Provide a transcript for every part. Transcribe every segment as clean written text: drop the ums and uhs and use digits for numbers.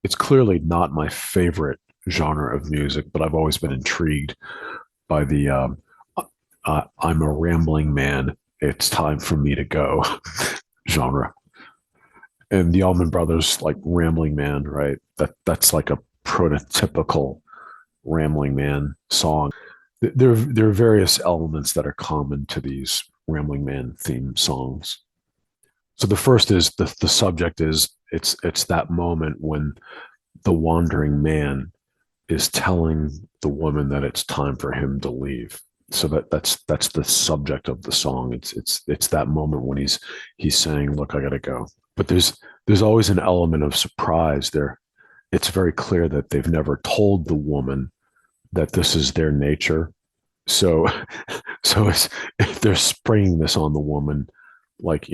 it's clearly not my favorite genre of music, but I've always been intrigued by the I'm a rambling man. It's time for me to go genre. And the Allman Brothers, like Rambling Man, right? That's like a prototypical Rambling Man song. There are various elements that are common to these Rambling Man theme songs. So the first is the subject is it's that moment when the wandering man is telling the woman that it's time for him to leave. So that's the subject of the song. It's that moment when he's saying, "Look, I gotta go." But there's always an element of surprise there. It's very clear that they've never told the woman that this is their nature. So so it's, if they're springing this on the woman, like,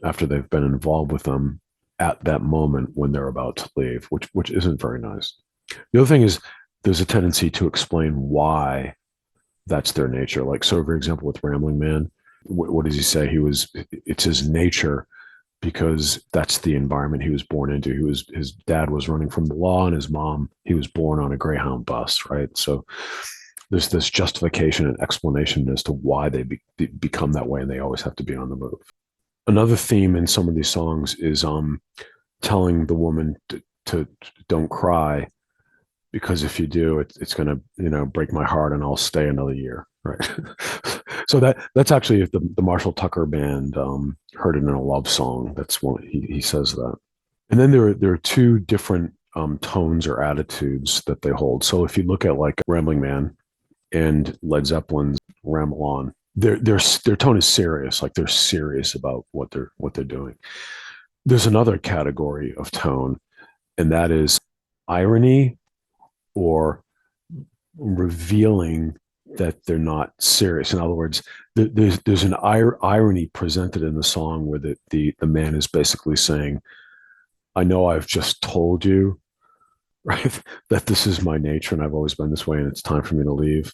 after they've been involved with them at that moment when they're about to leave, which isn't very nice. The other thing is there's a tendency to explain why that's their nature. Like, so for example, with Rambling Man, what does he say? It's his nature because that's the environment he was born into. His dad was running from the law, and his mom, he was born on a Greyhound bus, right? So there's this justification and explanation as to why they become that way, and they always have to be on the move. Another theme in some of these songs is telling the woman to don't cry, because if you do, it's going to break my heart, and I'll stay another year, right? So that's actually the Marshall Tucker Band, heard it in a love song. That's one he says that. And then there are two different tones or attitudes that they hold. So if you look at like Rambling Man and Led Zeppelin's Ramble On, their tone is serious. Like, they're serious about what they're doing. There's another category of tone, and that is irony, or revealing that they're not serious. In other words, there's an irony presented in the song where the man is basically saying, "I know I've just told you, right, that this is my nature, and I've always been this way, and it's time for me to leave.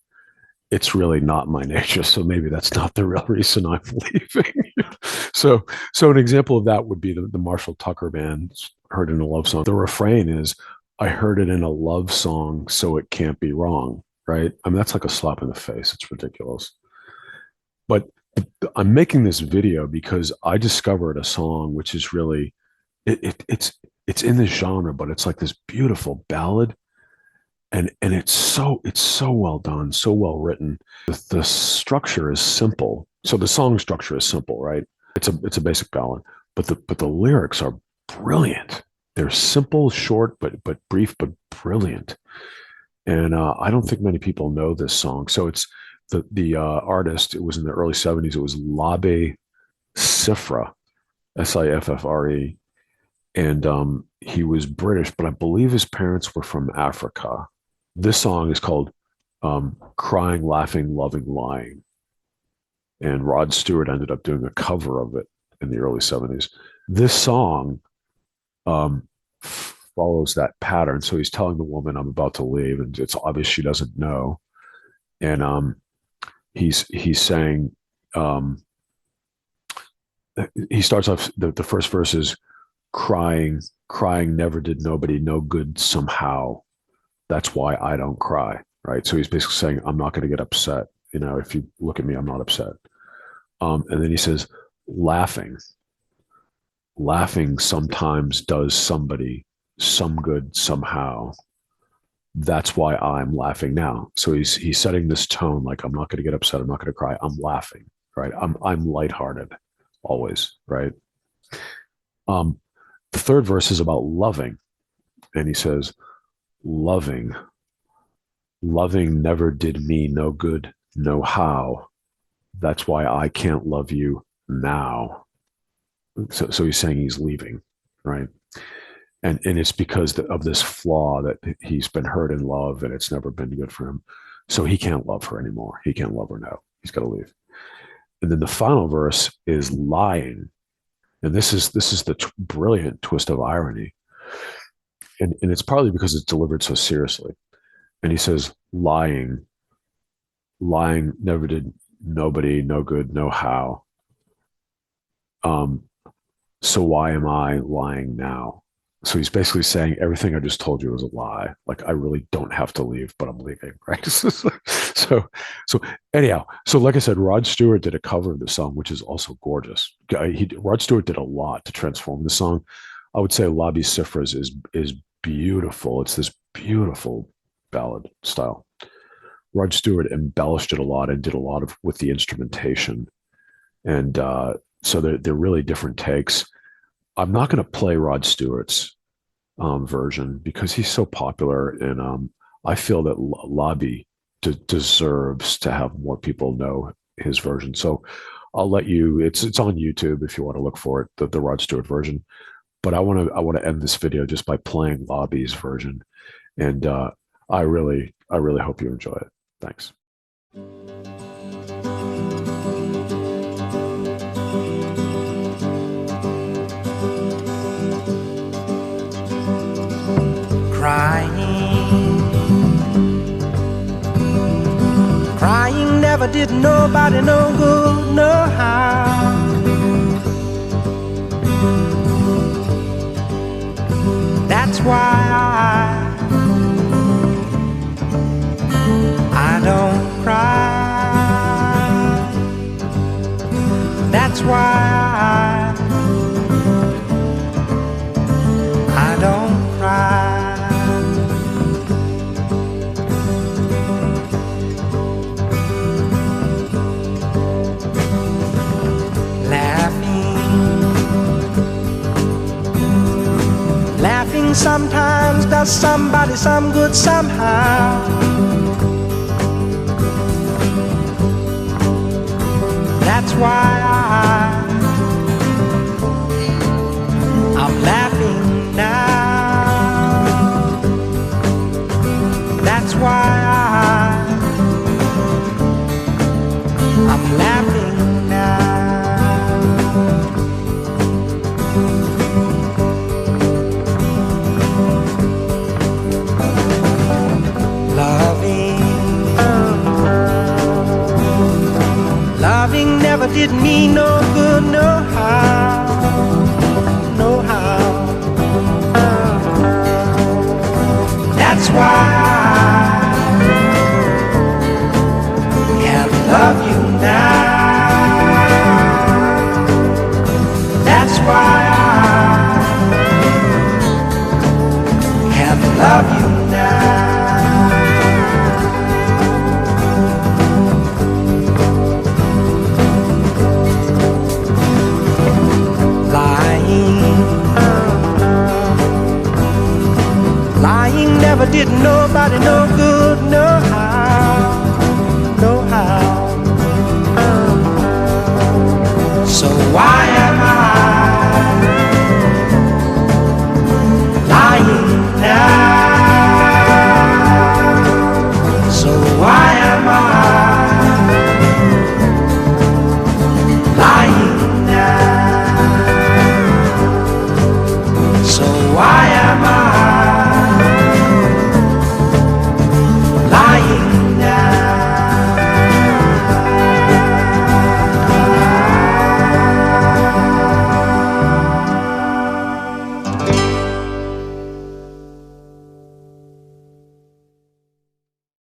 It's really not my nature, so maybe that's not the real reason I'm leaving." so so an example of that would be the Marshall Tucker Band, heard in a love song. The refrain is, "I heard it in a love song, so it can't be wrong," right? I mean, that's like a slap in the face. It's ridiculous. But I'm making this video because I discovered a song which is really it's in this genre, but it's like this beautiful ballad, and it's so well done, so well written. The structure is simple. So the song structure is simple, right? It's a basic ballad, but the lyrics are brilliant. They're simple, short, but brief, but brilliant. And I don't think many people know this song. So it's the artist. It was in the early '70s. It was Labi Siffre, Siffre, and he was British, but I believe his parents were from Africa. This song is called "Crying, Laughing, Loving, Lying," and Rod Stewart ended up doing a cover of it in the early '70s. This song um, follows that pattern. So he's telling the woman, "I'm about to leave," and it's obvious she doesn't know. And he's saying, um, he starts off the first verse is, "Crying, crying never did nobody no good somehow. That's why I don't cry." Right. So he's basically saying, "I'm not going to get upset. If you look at me, I'm not upset." And then he says, "Laughing, laughing sometimes does somebody some good somehow. That's why I'm laughing now." So he's setting this tone, like, I'm not going to get upset. I'm not going to cry. I'm laughing. Right. I'm lighthearted always. Right. Um, the third verse is about loving. And he says, "Loving, loving never did me no good, no how. That's why I can't love you now." So he's saying he's leaving, right? And it's because of this flaw that he's been hurt in love, and it's never been good for him. So he can't love her anymore. He can't love her now. He's got to leave. And then the final verse is lying. And this is the brilliant twist of irony. And it's partly because it's delivered so seriously. And he says, "Lying, lying never did nobody no good, no how. Um, so why am I lying now?" So he's basically saying everything I just told you is a lie. Like I really don't have to leave, but I'm leaving, right? so anyhow, so like I said, Rod Stewart did a cover of the song, which is also gorgeous. Rod Stewart did a lot to transform the song. I would say Labi Siffre is beautiful. It's this beautiful ballad style. Rod Stewart embellished it a lot and did a lot of with the instrumentation, and so they're really different takes. I'm not going to play Rod Stewart's version because he's so popular, and I feel that Labi deserves to have more people know his version. So I'll let you. It's on YouTube if you want to look for it, the Rod Stewart version. But I want to end this video just by playing Labi's version, and I really hope you enjoy it. Thanks. Crying never did nobody no good, no how. That's why I don't cry. That's why I don't cry. Laughing sometimes does somebody some good somehow. That's why I'm laughing now. That's why I'm laughing now. Loving never did me no good, no how, no how. That's why I can't love you now. That's why I can't love you now. Lying never did nobody no good, no how, no how. So why